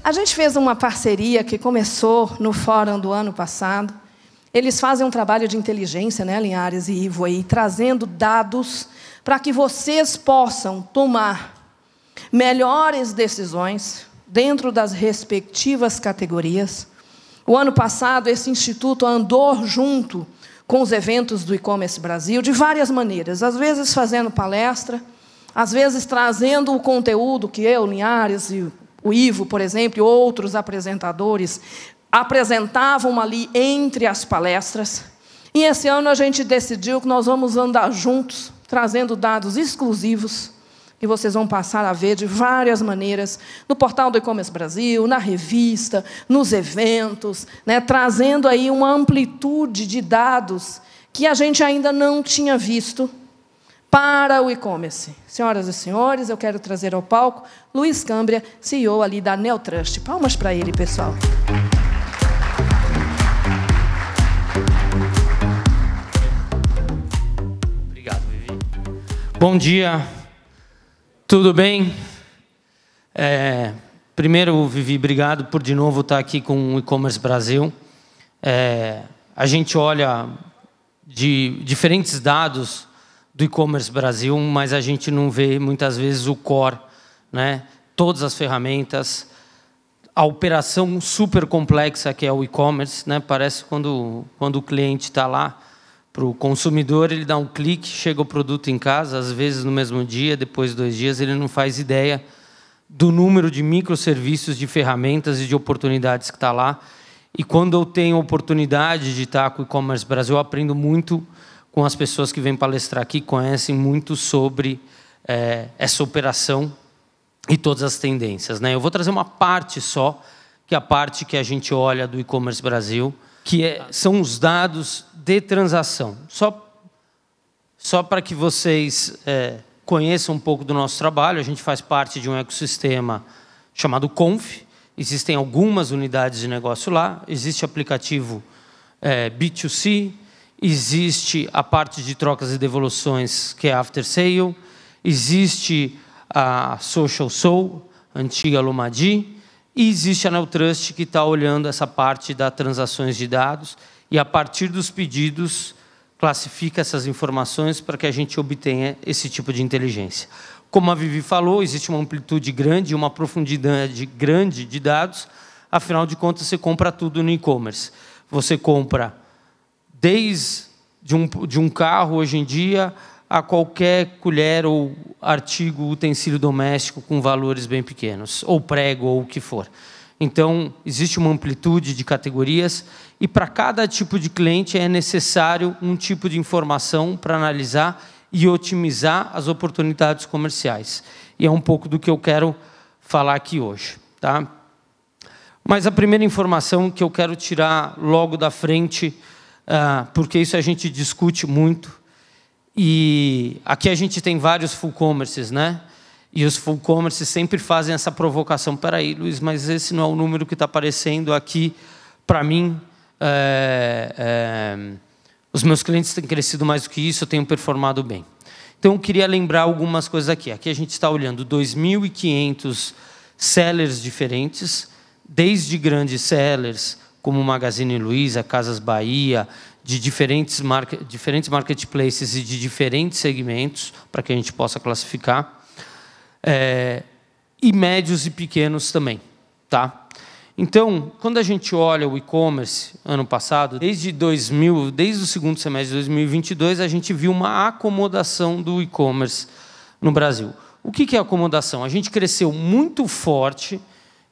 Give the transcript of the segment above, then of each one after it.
A gente fez uma parceria que começou no fórum do ano passado. Eles fazem um trabalho de inteligência, né, Linhares e Ivo, aí, trazendo dados para que vocês possam tomar melhores decisões dentro das respectivas categorias. O ano passado, esse instituto andou junto com os eventos do E-Commerce Brasil, de várias maneiras, às vezes fazendo palestra, às vezes trazendo o conteúdo que eu, Linhares, e o Ivo, por exemplo, e outros apresentadores apresentavam ali entre as palestras. E esse ano a gente decidiu que nós vamos andar juntos, trazendo dados exclusivos, que vocês vão passar a ver de várias maneiras, no portal do E-Commerce Brasil, na revista, nos eventos, né, trazendo aí uma amplitude de dados que a gente ainda não tinha visto para o e-commerce. Senhoras e senhores, eu quero trazer ao palco Luiz Cambria, CEO ali da Neotrust. Palmas para ele, pessoal. Obrigado, Vivi. Bom dia. Tudo bem? Primeiro, Vivi, obrigado por de novo estar aqui com o E-Commerce Brasil. A gente olha de diferentes dados do E-Commerce Brasil, mas a gente não vê muitas vezes o core, né? Todas as ferramentas, a operação super complexa que é o E-Commerce, né? Parece quando o cliente está lá, para o consumidor, ele dá um clique, chega o produto em casa, às vezes no mesmo dia, depois de 2 dias, ele não faz ideia do número de microserviços, de ferramentas e de oportunidades que está lá. E quando eu tenho a oportunidade de estar com o E-Commerce Brasil, eu aprendo muito com as pessoas que vêm palestrar aqui, conhecem muito sobre essa operação e todas as tendências, né? Eu vou trazer uma parte só, que é a parte que a gente olha do E-Commerce Brasil, que são os dados de transação. Só para que vocês conheçam um pouco do nosso trabalho, a gente faz parte de um ecossistema chamado Conf. Existem algumas unidades de negócio lá. Existe aplicativo B2C, existe a parte de trocas e devoluções, que é After Sale, existe a Social Soul, antiga Lomadi, e existe a Neotrust, que está olhando essa parte das transações de dados e, a partir dos pedidos, classifica essas informações para que a gente obtenha esse tipo de inteligência. Como a Vivi falou, existe uma amplitude grande, uma profundidade grande de dados. Afinal de contas, você compra tudo no e-commerce. Você compra desde de um carro, hoje em dia, a qualquer colher ou artigo, utensílio doméstico com valores bem pequenos, ou prego, ou o que for. Então, existe uma amplitude de categorias e, para cada tipo de cliente, é necessário um tipo de informação para analisar e otimizar as oportunidades comerciais. E é um pouco do que eu quero falar aqui hoje, tá? Mas a primeira informação que eu quero tirar logo da frente, porque isso a gente discute muito, e aqui a gente tem vários full commerces, né? E os full commerces sempre fazem essa provocação. Espera aí, Luiz, mas esse não é o número que está aparecendo aqui para mim. Os meus clientes têm crescido mais do que isso, eu tenho performado bem. Então, eu queria lembrar algumas coisas aqui. Aqui a gente está olhando 2.500 sellers diferentes, desde grandes sellers, como Magazine Luiza, Casas Bahia, de diferentes marketplaces e de diferentes segmentos, para que a gente possa classificar, e médios e pequenos também, tá? Então, quando a gente olha o e-commerce, ano passado, desde o segundo semestre de 2022, a gente viu uma acomodação do e-commerce no Brasil. O que é acomodação? A gente cresceu muito forte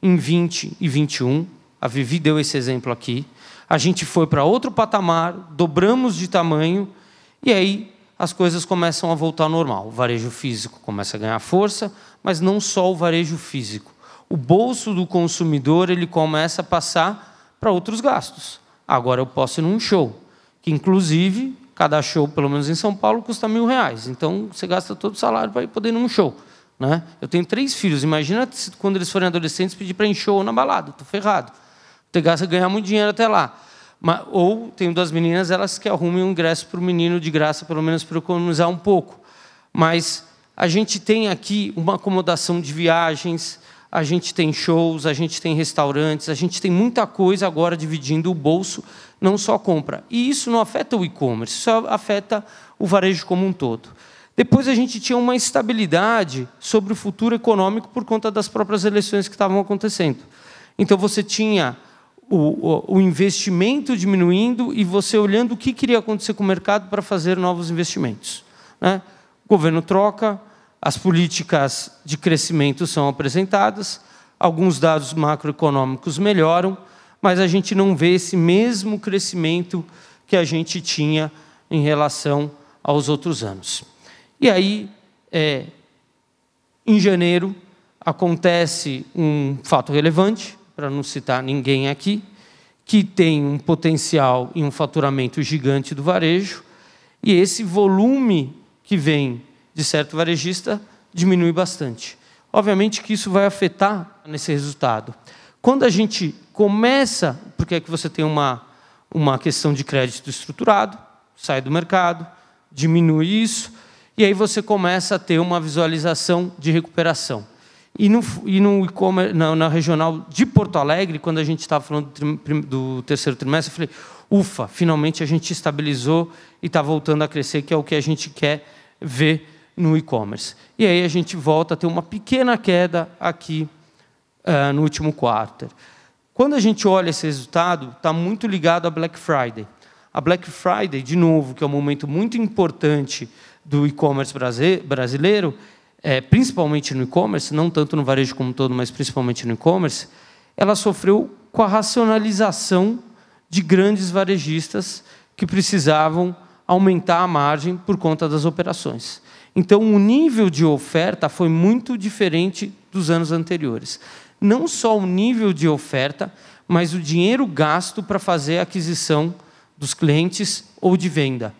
em 20 e 21, a Vivi deu esse exemplo aqui. A gente foi para outro patamar, dobramos de tamanho, e aí as coisas começam a voltar ao normal. O varejo físico começa a ganhar força, mas não só o varejo físico. O bolso do consumidor ele começa a passar para outros gastos. Agora eu posso ir num show, que inclusive, cada show, pelo menos em São Paulo, custa R$1.000. Então, você gasta todo o salário para poder ir num show, né? Eu tenho 3 filhos, imagina quando eles forem adolescentes pedir para ir em show ou na balada, estou ferrado. Você ganhar muito dinheiro até lá. Ou tenho 2 meninas, elas que arrumem um ingresso para o menino de graça, pelo menos para economizar um pouco. Mas a gente tem aqui uma acomodação de viagens, a gente tem shows, a gente tem restaurantes, a gente tem muita coisa agora dividindo o bolso, não só a compra. E isso não afeta o e-commerce, isso afeta o varejo como um todo. Depois a gente tinha uma instabilidade sobre o futuro econômico por conta das próprias eleições que estavam acontecendo. Então você tinha o investimento diminuindo e você olhando o que queria acontecer com o mercado para fazer novos investimentos, né? O governo troca, as políticas de crescimento são apresentadas, alguns dados macroeconômicos melhoram, mas a gente não vê esse mesmo crescimento que a gente tinha em relação aos outros anos. E aí, em janeiro, acontece um fato relevante, para não citar ninguém aqui, que tem um potencial e um faturamento gigante do varejo, e esse volume que vem de certo varejista diminui bastante. Obviamente que isso vai afetar nesse resultado. Quando a gente começa, porque é que você tem uma questão de crédito estruturado, sai do mercado, diminui isso, e aí você começa a ter uma visualização de recuperação. E no e-commerce, na regional de Porto Alegre, quando a gente estava falando do terceiro trimestre, eu falei, ufa, finalmente a gente estabilizou e está voltando a crescer, que é o que a gente quer ver no e-commerce. E aí a gente volta a ter uma pequena queda aqui no último quarto. Quando a gente olha esse resultado, está muito ligado à Black Friday. A Black Friday, de novo, que é um momento muito importante do e-commerce brasileiro, principalmente no e-commerce, não tanto no varejo como um todo, mas principalmente no e-commerce, ela sofreu com a racionalização de grandes varejistas que precisavam aumentar a margem por conta das operações. Então, o nível de oferta foi muito diferente dos anos anteriores. Não só o nível de oferta, mas o dinheiro gasto para fazer a aquisição dos clientes ou de venda.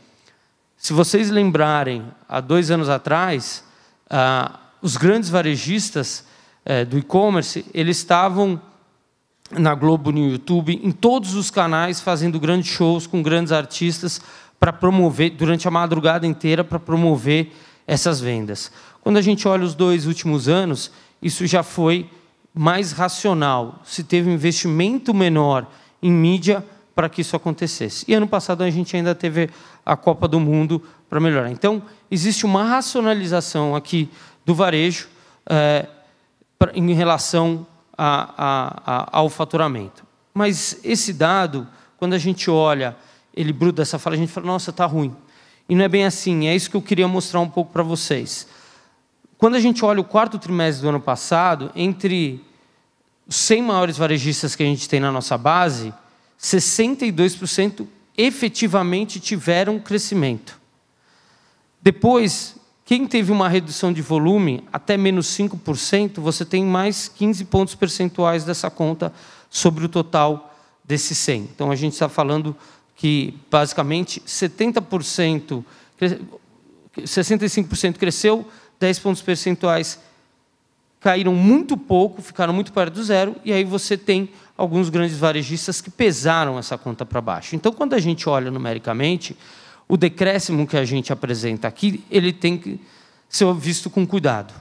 Se vocês lembrarem, há 2 anos atrás, os grandes varejistas do e-commerce, eles estavam na Globo, no YouTube, em todos os canais, fazendo grandes shows com grandes artistas para promover, durante a madrugada inteira, para promover essas vendas. Quando a gente olha os 2 últimos anos, isso já foi mais racional. Se teve um investimento menor em mídia para que isso acontecesse. E ano passado a gente ainda teve a Copa do Mundo para melhorar. Então, existe uma racionalização aqui do varejo em relação ao faturamento. Mas esse dado, quando a gente olha, ele bruta essa fala, a gente fala, nossa, está ruim. E não é bem assim, é isso que eu queria mostrar um pouco para vocês. Quando a gente olha o 4º trimestre do ano passado, entre os 100 maiores varejistas que a gente tem na nossa base, 62% efetivamente tiveram crescimento. Depois, quem teve uma redução de volume, até menos 5%, você tem mais 15 pontos percentuais dessa conta sobre o total desses 100. Então, a gente está falando que, basicamente, 65% cresceu, 10 pontos percentuais caíram muito pouco, ficaram muito perto do zero, e aí você tem alguns grandes varejistas que pesaram essa conta para baixo. Então, quando a gente olha numericamente, o decréscimo que a gente apresenta aqui, ele tem que ser visto com cuidado,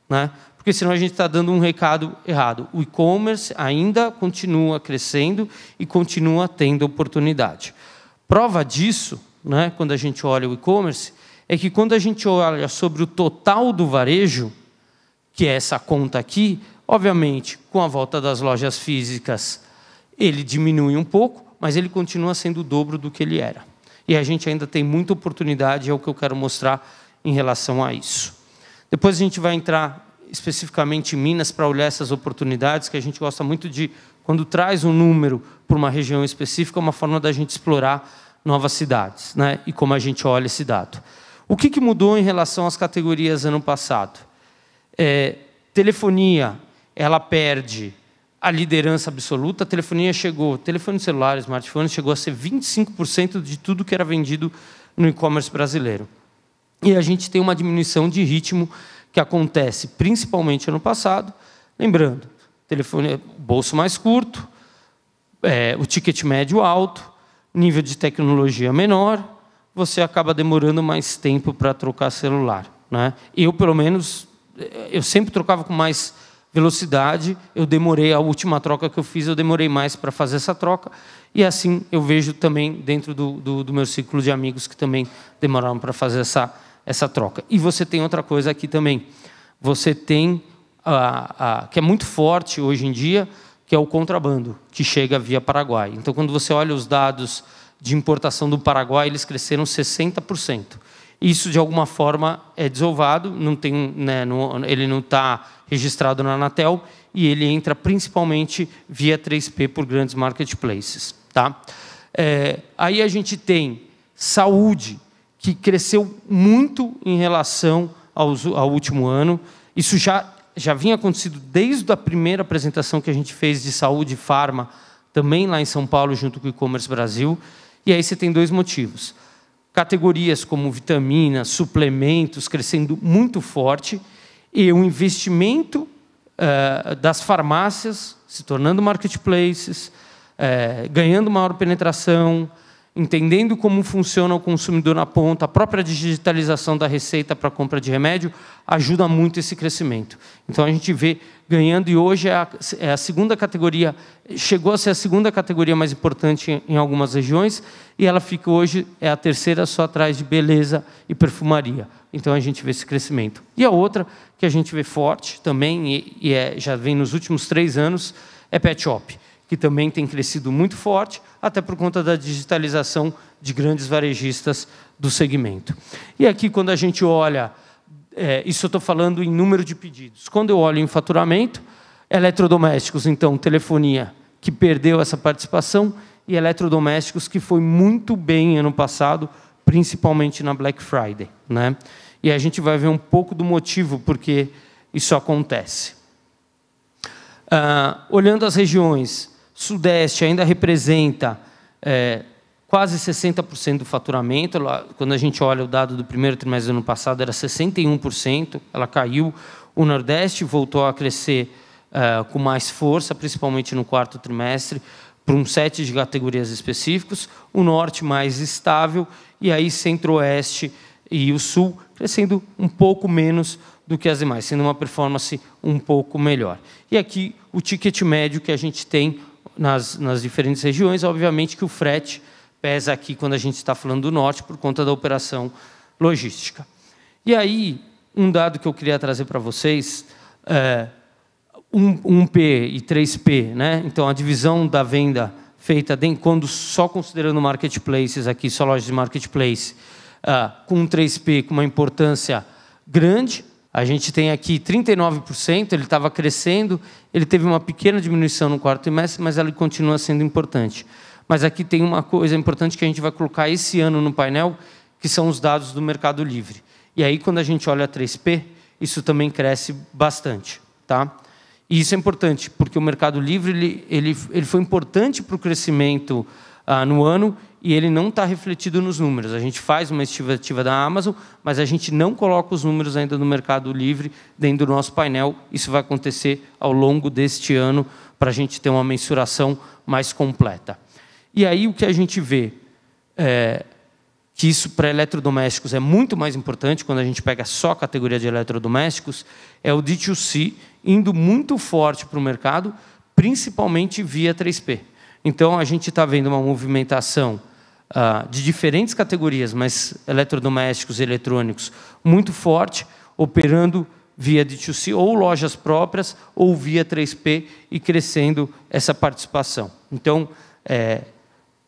né? Porque senão a gente está dando um recado errado. O e-commerce ainda continua crescendo e continua tendo oportunidade. Prova disso, né, quando a gente olha o e-commerce, é que quando a gente olha sobre o total do varejo, que é essa conta aqui, obviamente, com a volta das lojas físicas, ele diminui um pouco, mas ele continua sendo o dobro do que ele era. E a gente ainda tem muita oportunidade, é o que eu quero mostrar em relação a isso. Depois a gente vai entrar especificamente em Minas para olhar essas oportunidades, que a gente gosta muito de, quando traz um número por uma região específica, é uma forma da gente explorar novas cidades, né? E como a gente olha esse dado. O que mudou em relação às categorias ano passado? Telefonia, ela perde a liderança absoluta. A telefonia chegou, telefone celular, smartphone, chegou a ser 25% de tudo que era vendido no e-commerce brasileiro. E a gente tem uma diminuição de ritmo que acontece principalmente ano passado. Lembrando, telefone, bolso mais curto, o ticket médio alto, nível de tecnologia menor, você acaba demorando mais tempo para trocar celular, né? Eu, pelo menos, eu sempre trocava com mais velocidade, eu demorei, a última troca que eu fiz, eu demorei mais para fazer essa troca, e assim eu vejo também dentro do meu círculo de amigos que também demoraram para fazer essa troca. E você tem outra coisa aqui também, você tem, que é muito forte hoje em dia, que é o contrabando, que chega via Paraguai. Então, quando você olha os dados de importação do Paraguai, eles cresceram 60%. Isso, de alguma forma, é desovado, não tem, né, ele não está registrado na Anatel, e ele entra principalmente via 3P por grandes marketplaces. Tá? Aí a gente tem saúde, que cresceu muito em relação ao último ano. Isso já vinha acontecendo desde a primeira apresentação que a gente fez de saúde e farma, também lá em São Paulo, junto com o E-Commerce Brasil. E aí você tem dois motivos. Categorias como vitaminas, suplementos, crescendo muito forte, e o investimento das farmácias se tornando marketplaces, ganhando maior penetração, entendendo como funciona o consumidor na ponta, a própria digitalização da receita para a compra de remédio ajuda muito esse crescimento. Então, a gente vê ganhando, e hoje é a segunda categoria, chegou a ser a segunda categoria mais importante em algumas regiões, e ela fica hoje, é a terceira só atrás de beleza e perfumaria. Então, a gente vê esse crescimento. E a outra, que a gente vê forte também, já vem nos últimos 3 anos, é pet shop, que também tem crescido muito forte, até por conta da digitalização de grandes varejistas do segmento. E aqui, quando a gente olha, isso eu estou falando em número de pedidos. Quando eu olho em faturamento, eletrodomésticos, então, telefonia, que perdeu essa participação, e eletrodomésticos, que foi muito bem ano passado, principalmente na Black Friday, né? E a gente vai ver um pouco do motivo por que isso acontece. Olhando as regiões, Sudeste ainda representa quase 60% do faturamento. Quando a gente olha o dado do primeiro trimestre do ano passado, era 61%, ela caiu. O Nordeste voltou a crescer com mais força, principalmente no quarto trimestre, por um set de categorias específicos. O Norte mais estável, e aí Centro-Oeste e o Sul crescendo um pouco menos do que as demais, sendo uma performance um pouco melhor. E aqui o ticket médio que a gente tem nas diferentes regiões, obviamente que o frete pesa aqui quando a gente está falando do Norte, por conta da operação logística. E aí, um dado que eu queria trazer para vocês, 1P e 3P, né? Então, a divisão da venda feita quando só considerando marketplaces, aqui só lojas de marketplace, com 3P com uma importância grande. A gente tem aqui 39%, ele estava crescendo, ele teve uma pequena diminuição no quarto trimestre, mas ele continua sendo importante. Mas aqui tem uma coisa importante que a gente vai colocar esse ano no painel, que são os dados do Mercado Livre. E aí, quando a gente olha a 3P, isso também cresce bastante. Tá? E isso é importante, porque o Mercado Livre ele foi importante para o crescimento no ano, e ele não está refletido nos números. A gente faz uma estimativa da Amazon, mas a gente não coloca os números ainda no Mercado Livre dentro do nosso painel. Isso vai acontecer ao longo deste ano, para a gente ter uma mensuração mais completa. E aí o que a gente vê que isso para eletrodomésticos é muito mais importante, quando a gente pega só a categoria de eletrodomésticos, é o D2C indo muito forte para o mercado, principalmente via 3P. Então, a gente está vendo uma movimentação de diferentes categorias, mas eletrodomésticos e eletrônicos, muito forte, operando via D2C, ou lojas próprias, ou via 3P, e crescendo essa participação. Então,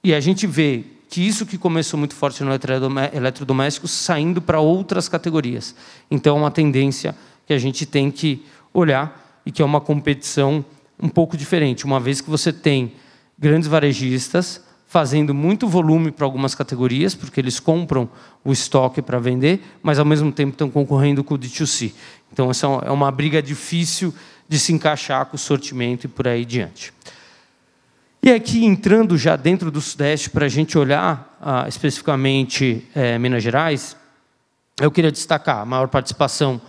e a gente vê que isso que começou muito forte no eletrodoméstico, saindo para outras categorias. Então, é uma tendência que a gente tem que olhar, e que é uma competição um pouco diferente, uma vez que você tem grandes varejistas fazendo muito volume para algumas categorias, porque eles compram o estoque para vender, mas, ao mesmo tempo, estão concorrendo com o D2C. Então, essa é uma briga difícil de se encaixar com o sortimento e por aí diante. E aqui, entrando já dentro do Sudeste, para a gente olhar especificamente Minas Gerais, eu queria destacar a maior participação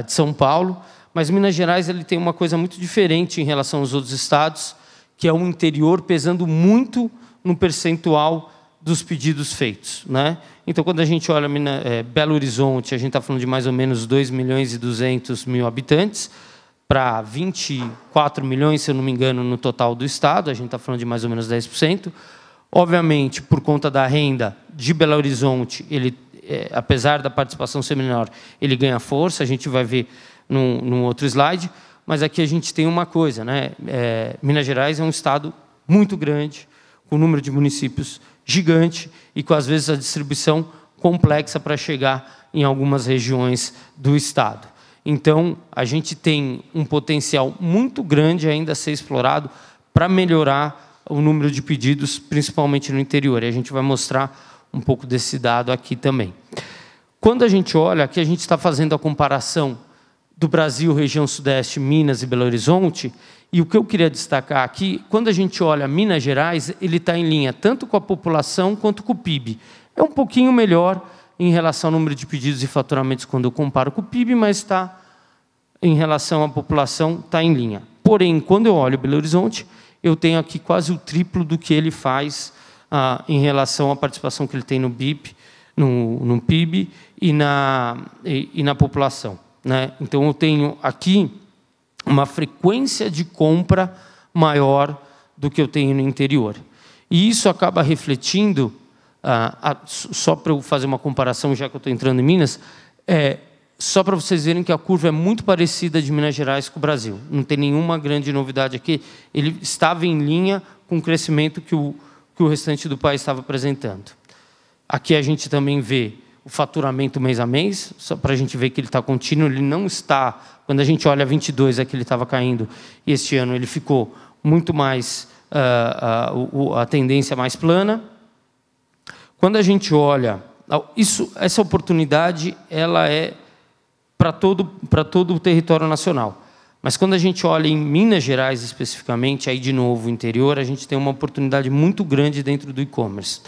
de São Paulo, mas Minas Gerais ele tem uma coisa muito diferente em relação aos outros estados, que é o interior pesando muito no percentual dos pedidos feitos, né? Então, quando a gente olha Belo Horizonte, a gente está falando de mais ou menos 2.200.000 habitantes, para 24 milhões, se eu não me engano, no total do Estado. A gente está falando de mais ou menos 10%. Obviamente, por conta da renda de Belo Horizonte, ele, apesar da participação ser menor, ele ganha força. A gente vai ver num outro slide. Mas aqui a gente tem uma coisa, né? Minas Gerais é um estado muito grande, com um número de municípios gigante e com, às vezes, a distribuição complexa para chegar em algumas regiões do estado. Então, a gente tem um potencial muito grande ainda a ser explorado para melhorar o número de pedidos, principalmente no interior. E a gente vai mostrar um pouco desse dado aqui também. Quando a gente olha, aqui a gente está fazendo a comparação do Brasil, região Sudeste, Minas e Belo Horizonte, e o que eu queria destacar aqui, quando a gente olha Minas Gerais, ele está em linha tanto com a população quanto com o PIB. É um pouquinho melhor em relação ao número de pedidos e faturamentos quando eu comparo com o PIB, mas está, em relação à população, está em linha. Porém, quando eu olho Belo Horizonte, eu tenho aqui quase o triplo do que ele faz em relação à participação que ele tem no BIP, no PIB e na população, né? Então, eu tenho aqui uma frequência de compra maior do que eu tenho no interior. E isso acaba refletindo, só para eu fazer uma comparação, já que eu estou entrando em Minas, só para vocês verem que a curva é muito parecida de Minas Gerais com o Brasil. Não tem nenhuma grande novidade aqui. Ele estava em linha com o crescimento que o restante do país estava apresentando. Aqui a gente também vê o faturamento mês a mês, só para a gente ver que ele está contínuo. Ele não está... Quando a gente olha 22, é que ele estava caindo, e este ano ele ficou muito mais... a tendência mais plana. Quando a gente olha... essa oportunidade ela é para todo o território nacional. Mas quando a gente olha em Minas Gerais especificamente, aí de novo o interior, a gente tem uma oportunidade muito grande dentro do e-commerce.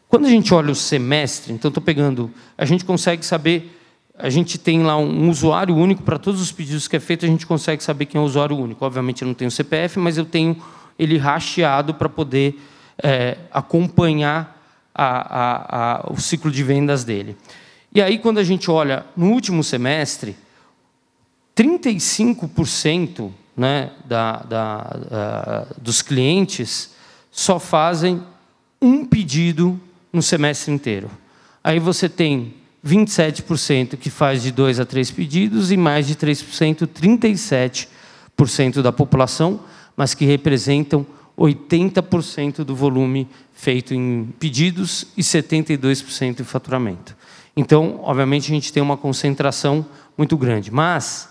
Quando a gente olha o semestre, então estou pegando, a gente consegue saber, a gente tem lá um usuário único para todos os pedidos que é feito, a gente consegue saber quem é o usuário único. Obviamente eu não tenho CPF, mas eu tenho ele rasteado para poder acompanhar o ciclo de vendas dele. E aí, quando a gente olha no último semestre, 35%, né, dos clientes só fazem um pedido no semestre inteiro. Aí você tem 27% que faz de 2 a 3 pedidos e mais de 3%, 37% da população, mas que representam 80% do volume feito em pedidos e 72% em faturamento. Então, obviamente, a gente tem uma concentração muito grande. Mas,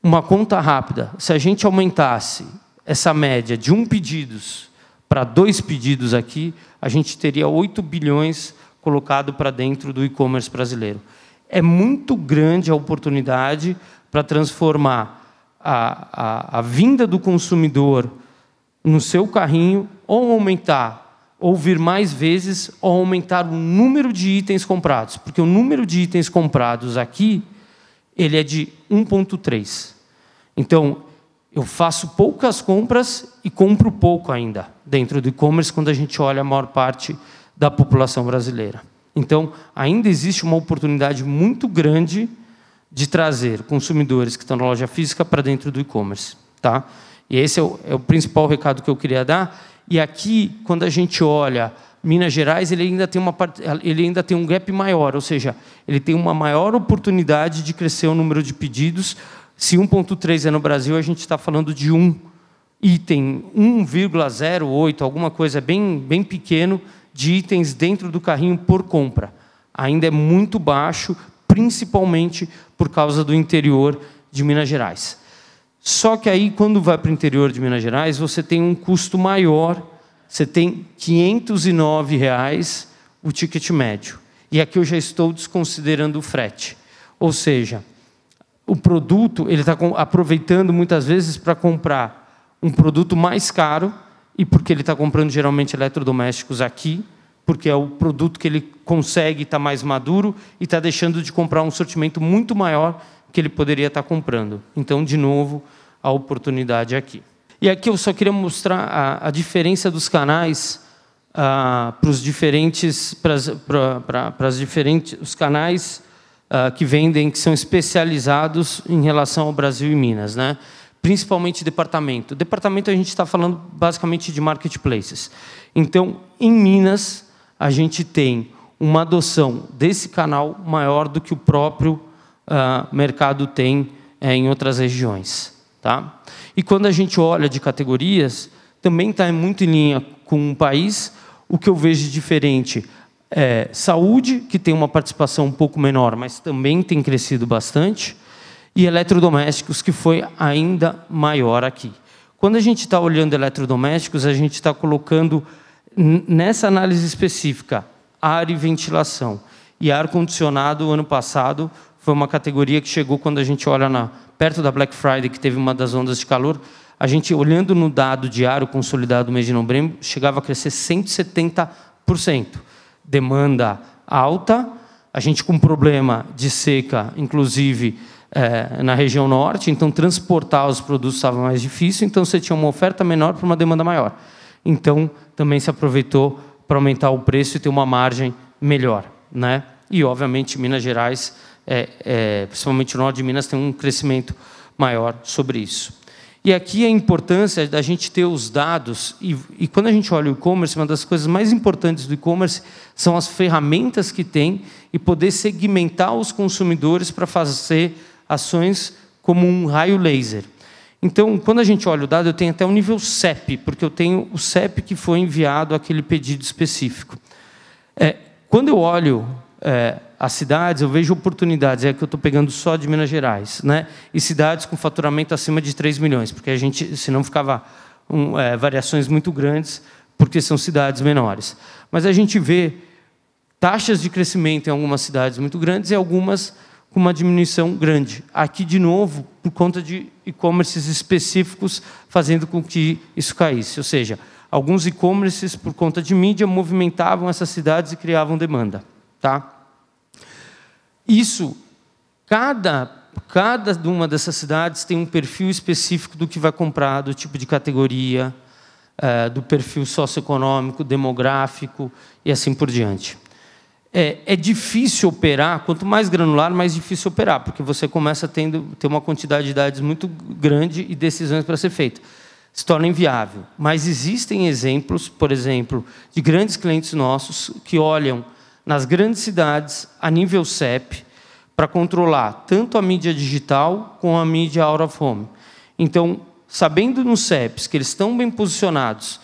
uma conta rápida, se a gente aumentasse essa média de 1 pedidos para 2 pedidos aqui, a gente teria 8 bilhões colocado para dentro do e-commerce brasileiro. É muito grande a oportunidade para transformar a vinda do consumidor no seu carrinho, ou aumentar, ou vir mais vezes, ou aumentar o número de itens comprados. Porque o número de itens comprados aqui, ele é de 1,3. Então, eu faço poucas compras e compro pouco ainda dentro do e-commerce quando a gente olha a maior parte da população brasileira. Então, ainda existe uma oportunidade muito grande de trazer consumidores que estão na loja física para dentro do e-commerce, tá? E esse é o principal recado que eu queria dar. E aqui, quando a gente olha Minas Gerais, ele ainda tem um gap maior, ou seja, ele tem uma maior oportunidade de crescer o número de pedidos. Se 1,3 é no Brasil, a gente está falando de um item, 1,08, alguma coisa bem pequeno, de itens dentro do carrinho por compra. Ainda é muito baixo, principalmente por causa do interior de Minas Gerais. Só que aí, quando vai para o interior de Minas Gerais, você tem um custo maior, você tem R$ 509 o ticket médio. E aqui eu já estou desconsiderando o frete. Ou seja, o produto ele está aproveitando muitas vezes para comprar um produto mais caro, e porque ele está comprando geralmente eletrodomésticos aqui, porque é o produto que ele consegue estar mais maduro, e está deixando de comprar um sortimento muito maior que ele poderia estar comprando. Então, de novo, a oportunidade aqui. E aqui eu só queria mostrar a diferença dos canais para os diferentes, os canais que vendem, que são especializados em relação ao Brasil e Minas, né? Principalmente departamento. Departamento a gente está falando basicamente de marketplaces. Então, em Minas, a gente tem uma adoção desse canal maior do que o próprio mercado tem em outras regiões. Tá? E quando a gente olha de categorias, também está muito em linha com o país. O que eu vejo de diferente é saúde, que tem uma participação um pouco menor, mas também tem crescido bastante, e eletrodomésticos, que foi ainda maior aqui. Quando a gente está olhando eletrodomésticos, a gente está colocando nessa análise específica ar e ventilação. E ar-condicionado, ano passado, foi uma categoria que chegou, quando a gente olha perto da Black Friday, que teve uma das ondas de calor, a gente, olhando no dado diário consolidado do mês de novembro, chegava a crescer 170%. Demanda alta, a gente com problema de seca, inclusive na região norte, então transportar os produtos estava mais difícil, então você tinha uma oferta menor para uma demanda maior. Então, também se aproveitou para aumentar o preço e ter uma margem melhor, né? E, obviamente, Minas Gerais, principalmente o norte de Minas, tem um crescimento maior sobre isso. E aqui a importância da gente ter os dados, e quando a gente olha o e-commerce, uma das coisas mais importantes do e-commerce são as ferramentas que tem e poder segmentar os consumidores para fazer ações como um raio laser. Então, quando a gente olha o dado, eu tenho até o nível CEP, porque eu tenho o CEP que foi enviado àquele pedido específico. Quando eu olho as cidades, eu vejo oportunidades, que eu estou pegando só de Minas Gerais, né? E cidades com faturamento acima de 3 milhões, porque a gente, senão ficava variações muito grandes, porque são cidades menores. Mas a gente vê taxas de crescimento em algumas cidades muito grandes e algumas com uma diminuição grande. Aqui, de novo, por conta de e-commerces específicos, fazendo com que isso caísse. Ou seja, alguns e-commerces, por conta de mídia, movimentavam essas cidades e criavam demanda. Tá? Isso, cada uma dessas cidades tem um perfil específico do que vai comprar, do tipo de categoria, do perfil socioeconômico, demográfico e assim por diante. É difícil operar, quanto mais granular, mais difícil operar, porque você começa a ter uma quantidade de dados muito grande e decisões para ser feitas. Se torna inviável. Mas existem exemplos, por exemplo, de grandes clientes nossos que olham nas grandes cidades, a nível CEP, para controlar tanto a mídia digital como a mídia out of home. Então, sabendo nos CEPs que eles estão bem posicionados,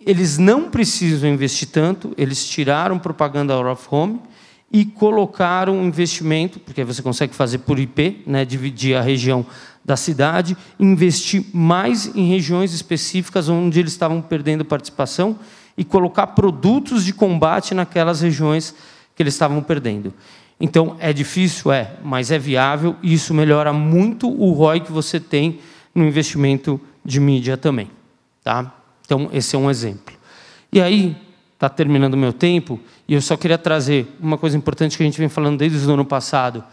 eles não precisam investir tanto, eles tiraram propaganda out of home e colocaram um investimento, porque você consegue fazer por IP, né, dividir a região da cidade, investir mais em regiões específicas onde eles estavam perdendo participação e colocar produtos de combate naquelas regiões que eles estavam perdendo. Então, é difícil? Mas é viável e isso melhora muito o ROI que você tem no investimento de mídia também. Tá? Então, esse é um exemplo. E aí, está terminando o meu tempo, e eu só queria trazer uma coisa importante que a gente vem falando desde o ano passado.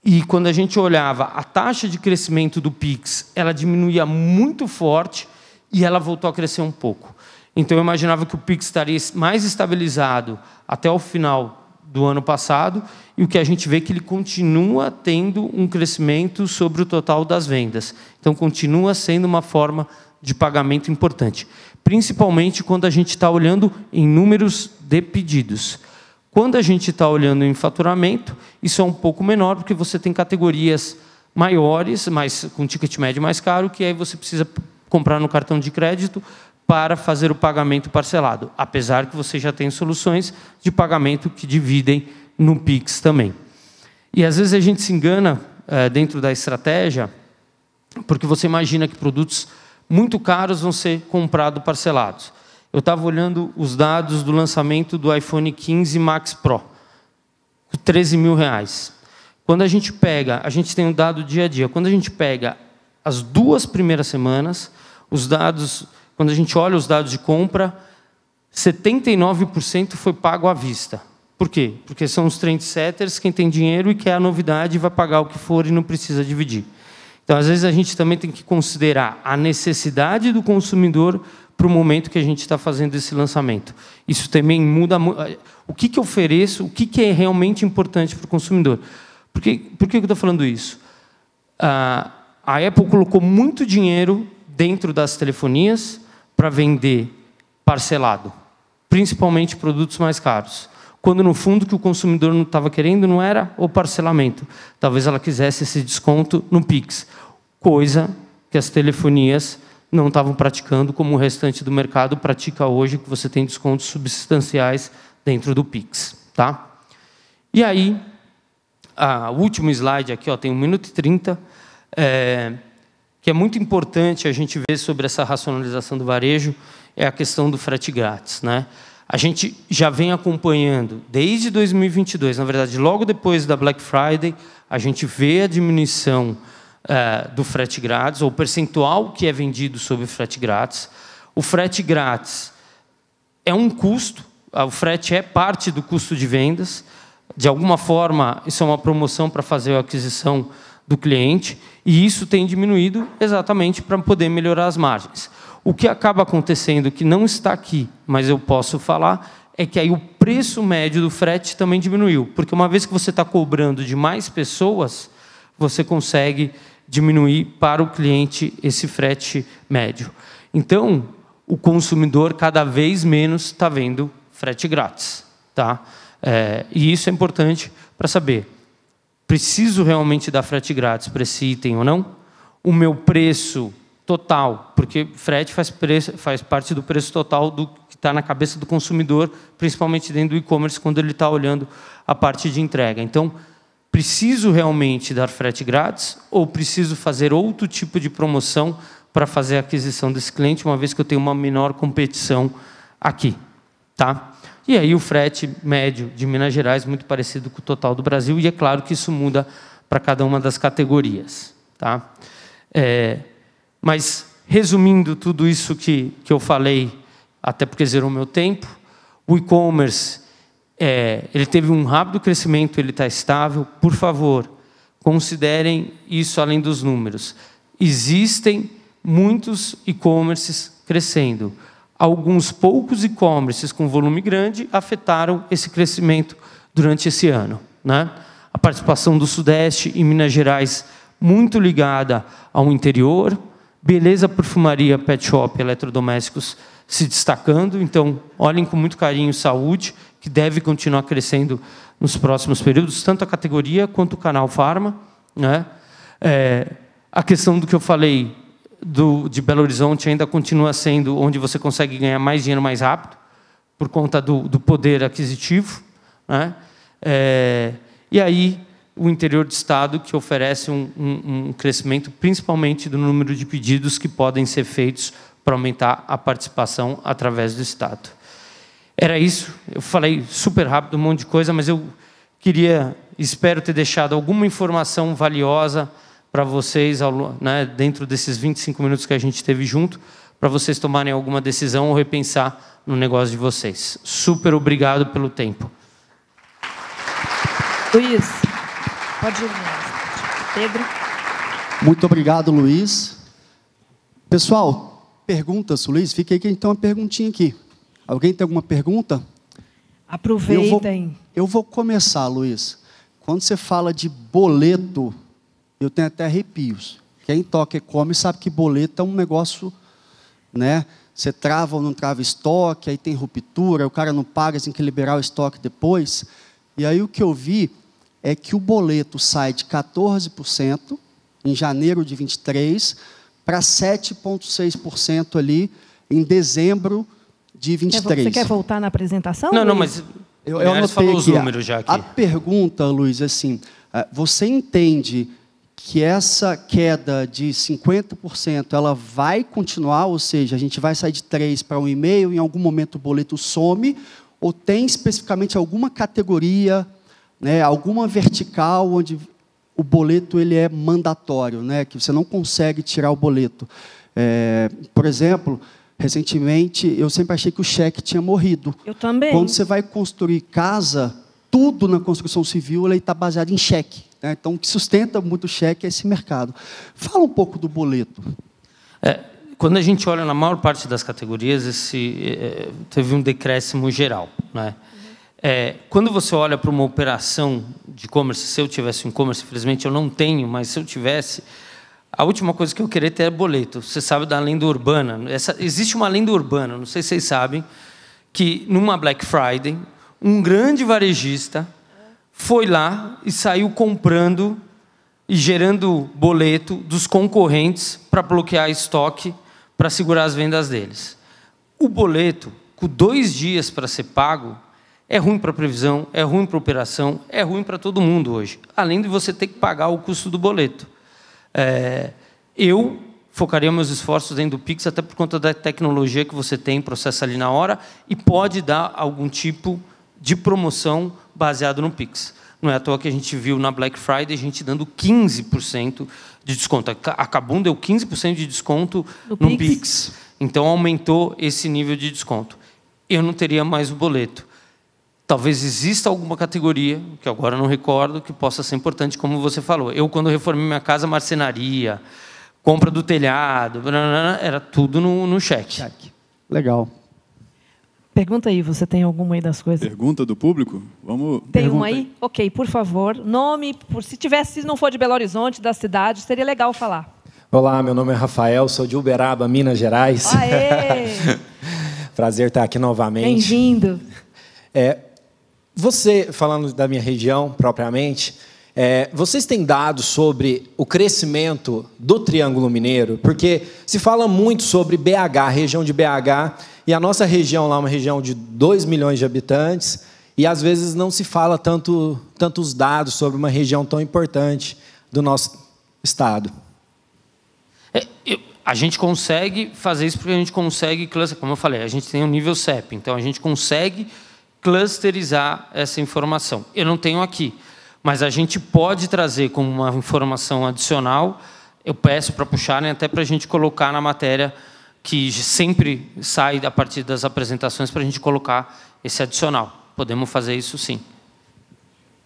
E quando a gente olhava a taxa de crescimento do Pix, ela diminuía muito forte e ela voltou a crescer um pouco. Então, eu imaginava que o Pix estaria mais estabilizado até o final do ano passado, e o que a gente vê é que ele continua tendo um crescimento sobre o total das vendas. Então, continua sendo uma forma de pagamento importante, principalmente quando a gente está olhando em números de pedidos. Quando a gente está olhando em faturamento, isso é um pouco menor, porque você tem categorias maiores, mas com ticket médio mais caro, que aí você precisa comprar no cartão de crédito para fazer o pagamento parcelado, apesar que você já tem soluções de pagamento que dividem no Pix também. E, às vezes, a gente se engana dentro da estratégia, porque você imagina que produtos muito caros vão ser comprados parcelados. Eu estava olhando os dados do lançamento do iPhone 15 Max Pro, R$13 mil. Quando a gente pega, a gente tem um dado dia a dia, quando a gente pega as 2 primeiras semanas, os dados, quando a gente olha os dados de compra, 79% foi pago à vista. Por quê? Porque são os trendsetters, quem tem dinheiro e quer a novidade vai pagar o que for e não precisa dividir. Então, às vezes, a gente também tem que considerar a necessidade do consumidor para o momento que a gente está fazendo esse lançamento. Isso também muda o que eu ofereço, o que é realmente importante para o consumidor. Por que eu estou falando isso? A Apple colocou muito dinheiro dentro das telefonias para vender parcelado, principalmente produtos mais caros. Quando, no fundo, o que o consumidor não estava querendo não era o parcelamento. Talvez ela quisesse esse desconto no Pix, coisa que as telefonias não estavam praticando, como o restante do mercado pratica hoje, que você tem descontos substanciais dentro do Pix. Tá? E aí, o último slide aqui, tem 1 minuto e 30, que é muito importante a gente ver sobre essa racionalização do varejo, é a questão do frete grátis, né? A gente já vem acompanhando desde 2022, na verdade, logo depois da Black Friday, a gente vê a diminuição do frete grátis, ou o percentual que é vendido sobre frete grátis. O frete grátis é um custo, o frete é parte do custo de vendas. De alguma forma, isso é uma promoção para fazer a aquisição do cliente, e isso tem diminuído exatamente para poder melhorar as margens. O que acaba acontecendo, que não está aqui, mas eu posso falar, é que aí o preço médio do frete também diminuiu, porque uma vez que você está cobrando de mais pessoas, você consegue diminuir para o cliente esse frete médio. Então, o consumidor cada vez menos está vendo frete grátis. Tá? E isso é importante para saber, preciso realmente dar frete grátis para esse item ou não? O meu preço total, porque frete faz parte do preço total do que está na cabeça do consumidor, principalmente dentro do e-commerce, quando ele está olhando a parte de entrega. Então, preciso realmente dar frete grátis ou preciso fazer outro tipo de promoção para fazer a aquisição desse cliente, uma vez que eu tenho uma menor competição aqui? Tá? E aí o frete médio de Minas Gerais muito parecido com o total do Brasil, e é claro que isso muda para cada uma das categorias. Tá? Mas, resumindo tudo isso que eu falei, até porque zerou meu tempo, o e-commerce ele teve um rápido crescimento, ele está estável. Por favor, considerem isso além dos números. Existem muitos e-commerces crescendo. Alguns poucos e-commerces com volume grande afetaram esse crescimento durante esse ano. Né? A participação do Sudeste e Minas Gerais muito ligada ao interior, beleza, perfumaria, pet shop, eletrodomésticos se destacando. Então, olhem com muito carinho saúde, que deve continuar crescendo nos próximos períodos, tanto a categoria quanto o canal Farma. Né? A questão do que eu falei de Belo Horizonte ainda continua sendo onde você consegue ganhar mais dinheiro mais rápido, por conta do poder aquisitivo. Né? E aí, o interior do estado, que oferece um crescimento, principalmente do número de pedidos que podem ser feitos para aumentar a participação através do estado. Era isso. Eu falei super rápido um monte de coisa, mas eu espero ter deixado alguma informação valiosa para vocês, né, dentro desses 25 minutos que a gente teve junto, para vocês tomarem alguma decisão ou repensar no negócio de vocês. Super obrigado pelo tempo. Luiz, pode ir. Pedro. Muito obrigado, Luiz. Pessoal, perguntas, Luiz? Fica aí que a gente tem uma perguntinha aqui. Alguém tem alguma pergunta? Aproveitem. Eu vou começar, Luiz. Quando você fala de boleto, eu tenho até arrepios. Quem toca e-commerce sabe que boleto é um negócio, né? Você trava ou não trava estoque, aí tem ruptura, o cara não paga, tem que liberar o estoque depois. E aí o que eu vi é que o boleto sai de 14% em janeiro de 23 para 7,6% ali em dezembro de 23. Você quer voltar na apresentação? Não, mas eu anotei falou aqui, os números já aqui. A pergunta, Luiz, assim, você entende que essa queda de 50% ela vai continuar, ou seja, a gente vai sair de 3 para 1,5, em algum momento o boleto some, ou tem especificamente alguma categoria, né, alguma vertical onde o boleto ele é mandatório, né, que você não consegue tirar o boleto? Por exemplo, recentemente, eu sempre achei que o cheque tinha morrido. Eu também. Quando você vai construir casa, tudo na construção civil está baseado em cheque. Né? Então, o que sustenta muito o cheque é esse mercado. Fala um pouco do boleto. Quando a gente olha na maior parte das categorias, teve um decréscimo geral. Né? Quando você olha para uma operação de e-commerce, se eu tivesse um e-commerce, infelizmente eu não tenho, mas se eu tivesse, a última coisa que eu queria ter é boleto. Você sabe da lenda urbana. Existe uma lenda urbana, não sei se vocês sabem, que numa Black Friday, um grande varejista foi lá e saiu comprando e gerando boleto dos concorrentes para bloquear estoque, para segurar as vendas deles. O boleto, com 2 dias para ser pago, é ruim para a previsão, é ruim para a operação, é ruim para todo mundo hoje, além de você ter que pagar o custo do boleto. Eu focaria meus esforços dentro do Pix, até por conta da tecnologia que você tem, processa ali na hora, e pode dar algum tipo de promoção baseado no Pix. Não é à toa que a gente viu na Black Friday a gente dando 15% de desconto. A Kabum deu 15% de desconto no Pix. Então, aumentou esse nível de desconto. Eu não teria mais o boleto. Talvez exista alguma categoria, que agora não recordo, que possa ser importante, como você falou. Eu, quando reformei minha casa, marcenaria, compra do telhado, era tudo no cheque. Legal. Pergunta aí, você tem alguma aí das coisas? Pergunta do público? Vamos. Tem uma aí? Ok, por favor. Nome, se não for de Belo Horizonte, da cidade, seria legal falar. Olá, meu nome é Rafael, sou de Uberaba, Minas Gerais. Aê! Prazer estar aqui novamente. Bem-vindo. Você, falando da minha região propriamente, vocês têm dados sobre o crescimento do Triângulo Mineiro? Porque se fala muito sobre BH, região de BH, e a nossa região lá é uma região de 2 milhões de habitantes, e às vezes não se fala tantos dados sobre uma região tão importante do nosso estado. A gente consegue fazer isso porque a gente consegue, como eu falei, a gente tem um nível CEP, então a gente consegue clusterizar essa informação. Eu não tenho aqui, mas a gente pode trazer como uma informação adicional, eu peço para puxarem até para a gente colocar na matéria que sempre sai a partir das apresentações para a gente colocar esse adicional. Podemos fazer isso sim.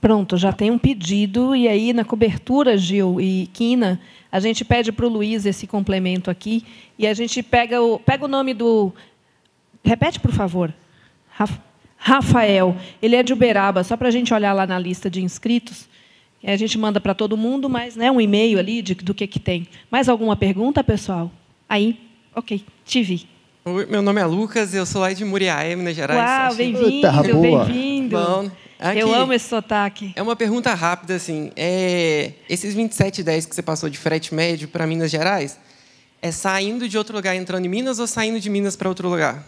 Pronto, já tem um pedido, e aí na cobertura, Gil e Quina, a gente pede para o Luiz esse complemento aqui, e a gente pega o nome do... Repete, por favor. Rafael, ele é de Uberaba, só para a gente olhar lá na lista de inscritos. A gente manda para todo mundo, mas um e-mail ali do que tem. Mais alguma pergunta, pessoal? Aí, ok, te vi. Oi, meu nome é Lucas, eu sou lá de Muriaé, Minas Gerais. Uau, bem-vindo, bem-vindo. Bom, eu amo esse sotaque. É uma pergunta rápida, assim. Esses 27,10 que você passou de frete médio para Minas Gerais, é saindo de outro lugar entrando em Minas ou saindo de Minas para outro lugar?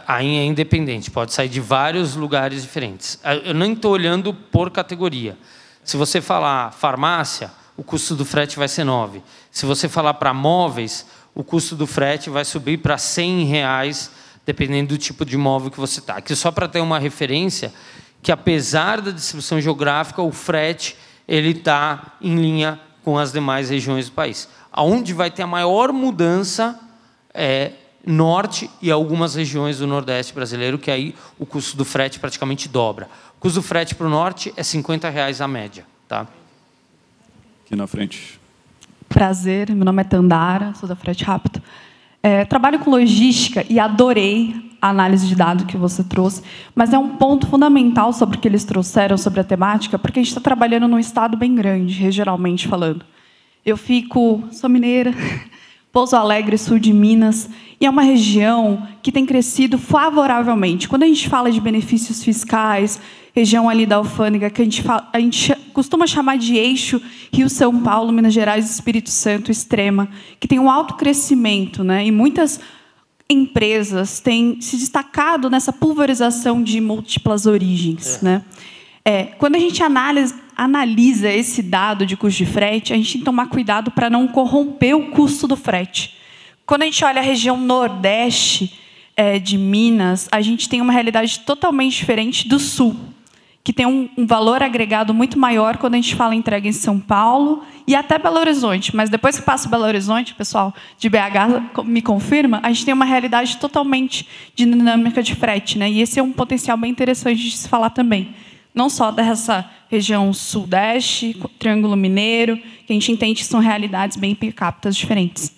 Aí é independente, pode sair de vários lugares diferentes. Eu não estou olhando por categoria. Se você falar farmácia, o custo do frete vai ser 9. Se você falar para móveis, o custo do frete vai subir para R$100, dependendo do tipo de móvel que você está. Aqui só para ter uma referência, que apesar da distribuição geográfica, o frete ele está em linha com as demais regiões do país. Aonde vai ter a maior mudança é norte e algumas regiões do Nordeste brasileiro, que aí o custo do frete praticamente dobra. O custo do frete para o Norte é R$50 a média. Tá? Aqui na frente. Prazer, meu nome é Tandara, sou da Frete Rápido. Trabalho com logística e adorei a análise de dados que você trouxe, mas é um ponto fundamental sobre o que eles trouxeram sobre a temática, porque a gente está trabalhando num estado bem grande, regionalmente falando. Sou mineira, Pouso Alegre, sul de Minas, e é uma região que tem crescido favoravelmente. Quando a gente fala de benefícios fiscais, região ali da alfândega, que a gente costuma chamar de eixo Rio-São Paulo, Minas Gerais e Espírito Santo, extrema, que tem um alto crescimento, né? E muitas empresas têm se destacado nessa pulverização de múltiplas origens. Né? Quando a gente analisa esse dado de custo de frete, a gente tem que tomar cuidado para não corromper o custo do frete. Quando a gente olha a região Nordeste de Minas, a gente tem uma realidade totalmente diferente do Sul, que tem um valor agregado muito maior quando a gente fala em entrega em São Paulo e até Belo Horizonte. Mas depois que passa Belo Horizonte, pessoal de BH me confirma, a gente tem uma realidade totalmente dinâmica de frete. Né? E esse é um potencial bem interessante de se falar também. Não só dessa região Sudeste, Triângulo Mineiro, que a gente entende que são realidades bem per capita diferentes.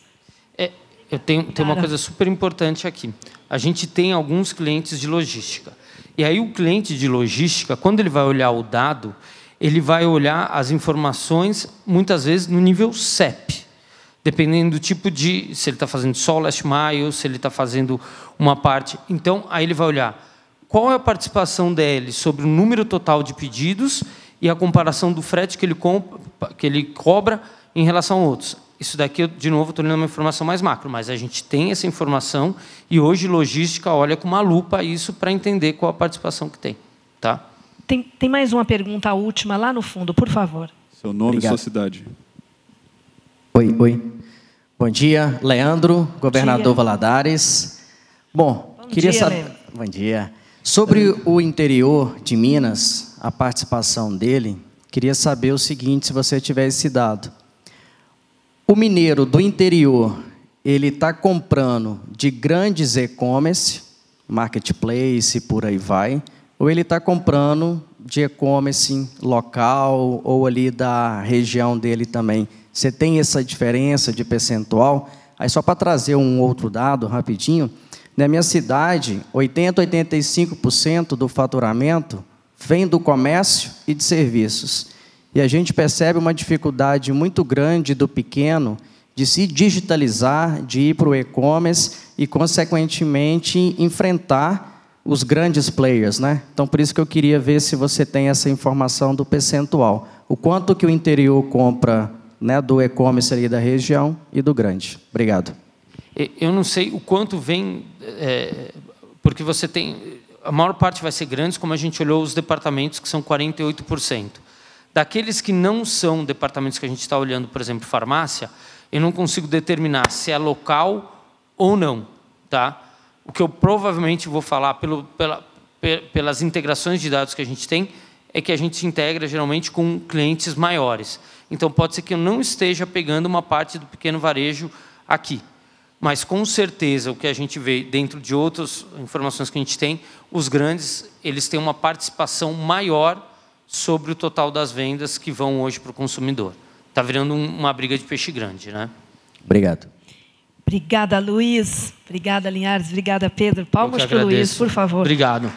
Eu tenho uma coisa super importante aqui. A gente tem alguns clientes de logística. E aí o cliente de logística, quando ele vai olhar o dado, ele vai olhar as informações, muitas vezes, no nível CEP. Dependendo do tipo de... Se ele está fazendo só last mile, se ele está fazendo uma parte... Então, aí ele vai olhar qual é a participação dele sobre o número total de pedidos e a comparação do frete que ele cobra em relação a outros. Isso daqui, eu, de novo, estou dando uma informação mais macro, mas a gente tem essa informação e hoje logística olha com uma lupa isso para entender qual a participação que tem. Tá? Tem mais uma pergunta última lá no fundo, por favor. Seu nome e sua cidade. Oi. Bom dia, Leandro, governador Valadares. Bom, queria saber... Bom dia. Sobre o interior de Minas, a participação dele, queria saber o seguinte, se você tiver esse dado. O mineiro do interior, ele está comprando de grandes e-commerce, marketplace, por aí vai, ou ele está comprando de e-commerce local ou ali da região dele também? Você tem essa diferença de percentual? Aí só para trazer um outro dado rapidinho, na minha cidade, 80% a 85% do faturamento vem do comércio e de serviços. E a gente percebe uma dificuldade muito grande do pequeno de se digitalizar, de ir para o e-commerce e, consequentemente, enfrentar os grandes players, né? Então, por isso que eu queria ver se você tem essa informação do percentual. O quanto que o interior compra, né, do e-commerce ali da região e do grande. Obrigado. Eu não sei o quanto vem, porque você tem... A maior parte vai ser grandes, como a gente olhou os departamentos, que são 48%. Daqueles que não são departamentos que a gente está olhando, por exemplo, farmácia, eu não consigo determinar se é local ou não. Tá? O que eu provavelmente vou falar pelas integrações de dados que a gente tem é que a gente se integra geralmente com clientes maiores. Então, pode ser que eu não esteja pegando uma parte do pequeno varejo aqui. Mas, com certeza, o que a gente vê dentro de outras informações que a gente tem, os grandes, eles têm uma participação maior sobre o total das vendas que vão hoje para o consumidor. Está virando uma briga de peixe grande, né? Obrigado. Obrigada, Luiz. Obrigada, Linhares. Obrigada, Pedro. Palmas para o Luiz, por favor. Obrigado.